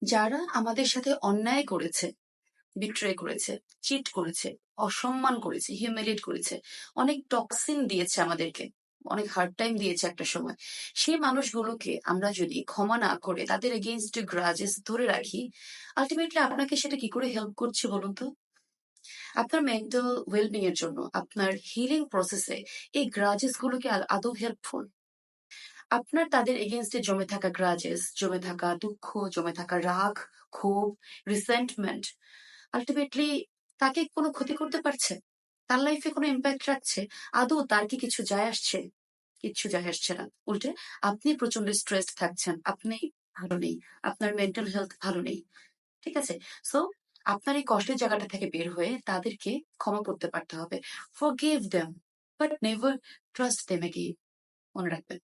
যারা আমাদের সাথে অন্যায় করেছে, বিট্রে করেছে, চিট করেছে, অসম্মান করেছে, হিউমিলিয়েট করেছে, অনেক টক্সিন দিয়েছে আমাদেরকে, অনেক হার্ড টাইম দিয়েছে একটা সময়, সেই মানুষগুলোকে আমরা যদি ক্ষমা না করে তাদের এগেইনস্ট গ্রাজেস ধরে রাখি, আলটিমেটলি আপনাকে সেটা কি করে হেল্প করছে বলুন তো? আপনার মেন্টাল ওয়েলবিং এর জন্য, আপনার হিলিং প্রসেসে এই গ্রাজেস গুলো কি আদৌ হেল্পফুল? আপনার তাদের এগেনস্টে জমে থাকা গ্রাজেস, জমে থাকা দুঃখ, জমে থাকা রাগ, ক্ষোভ, রিসেন্টমেন্ট আলটিমেটলি তাকে কোনো ক্ষতি করতে পারছে? তার লাইফে কোনো ইম্প্যাক্ট রাখছে? আদৌ তার কি কিছু যায় আসছে? কিচ্ছু যায় আসছে না। উল্টে আপনি প্রচন্ড স্ট্রেসড থাকছেন, আপনি ভালো নেই, আপনার মেন্টাল হেলথ ভালো নেই। ঠিক আছে? সো আপনার এই কষ্টের জায়গাটা থেকে বের হয়ে তাদেরকে ক্ষমা করতে পারতে হবে। Forgive them, but never trust them again. মনে রাখবেন।